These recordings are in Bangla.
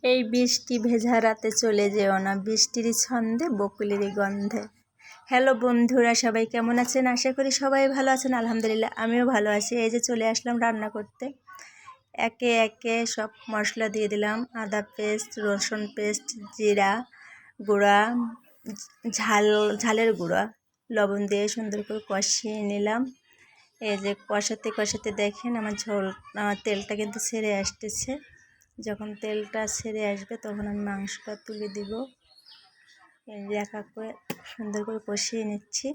এই বৃষ্টি ভেজা রাতে চলে যেও না, বৃষ্টির ছন্দে বকুলেরই গন্ধে। হ্যালো বন্ধুরা, সবাই কেমন আছেন? আশা করি সবাই ভালো আছেন। আলহামদুলিল্লাহ আমিও ভালো আছি। এই যে চলে আসলাম রান্না করতে। একে একে সব মশলা দিয়ে দিলাম, আদা পেস্ট, রসুন পেস্ট, জিরা গুঁড়া, ঝালের গুঁড়া, লবণ দিয়ে সুন্দর করে কষিয়ে নিলাম। এই যে কষাতে কষাতে দেখেন আমার তেলটা কিন্তু ছেড়ে আসতেছে। যখন তেলটা ছেড়ে আসবে তখন আমি মাংসটা তুলে দিব। এই যে এক এক করে সুন্দর করে কষিয়ে নিচ্ছি।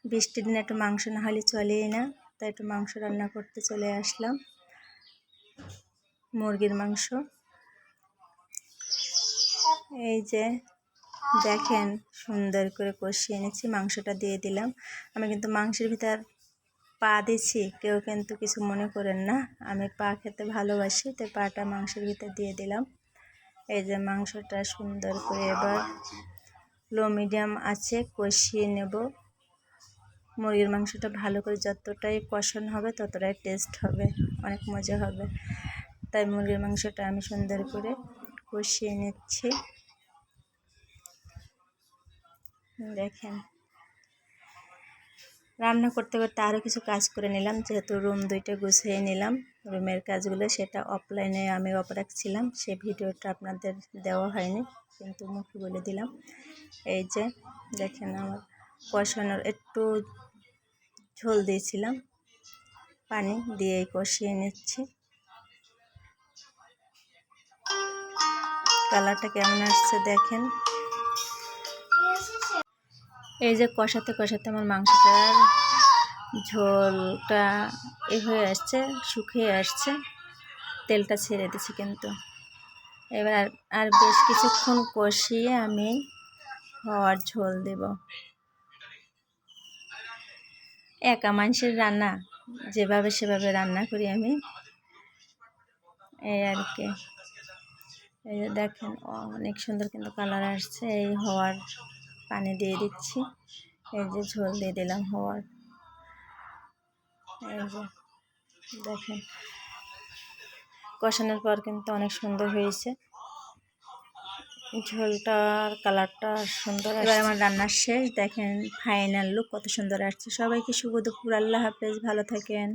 বৃষ্টির দিনে একটু মাংস না হলে চলেই না, তাই একটু মাংস রান্না করতে চলে আসলাম। মুরগির মাংস। এই যে দেখেন সুন্দর করে কষিয়ে নিচ্ছি, মাংসটা দিয়ে দিলাম। আমি কিন্তু মাংসের ভিতর পা দিচ্ছি, কেউ কিন্তু কিছু মনে করেন না, আমি পা খেতে ভালোবাসি, তাই পাটা মাংসের ভিতর দিয়ে দিলাম। এই যে মাংসটা সুন্দর করে এবার লো মিডিয়াম আছে কষিয়ে নেব। মুরগির মাংসটা ভালো করে যতটাই কষানো হবে ততটাই টেস্ট হবে, অনেক মজা হবে। তাই মুরগির মাংসটা আমি সুন্দর করে কষিয়ে নিচ্ছি। দেখেন রান্না করতে করতে আরও কিছু কাজ করে নিলাম, যেহেতু রুম দুইটা গুছিয়ে নিলাম। রুমের কাজগুলো সেটা অফলাইনে আমি অফ রাখছিলাম, সে ভিডিওটা আপনাদের দেওয়া হয়নি, কিন্তু মুখে বলে দিলাম। এই যে দেখেন আমার কষানোর একটু ঝোল দিয়েছিলাম, পানি দিয়ে কষিয়ে নিচ্ছি। কালারটা কেমন আসছে দেখেন। এই যে কষাতে কষাতে আমার মাংসটার ঝোলটা হয়ে আসছে, শুকিয়ে আসছে, তেলটা ছেড়ে দিচ্ছি। কিন্তু এবার আর বেশ কিছুক্ষণ কষিয়ে আমি হওয়ার ঝোল দেব। একা মানুষের রান্না, যেভাবে সেভাবে রান্না করি আমি, এই আর কি। এই যে দেখেন অনেক সুন্দর কিন্তু কালার আসছে। এই হওয়ার পানি দিয়ে দিচ্ছি, এই যে ঝোল দিয়ে দিলাম হওয়ার। এই যে দেখেন কষানোর পর কিন্তু অনেক সুন্দর হয়েছে, ঝোলটার কালারটা সুন্দর। এবার আমার রান্না শেষ, দেখেন ফাইনাল লুক কত সুন্দর আসছে। সবাইকে শুভ দুপুর, আল্লাহ হাফেজ, ভালো থাকেন।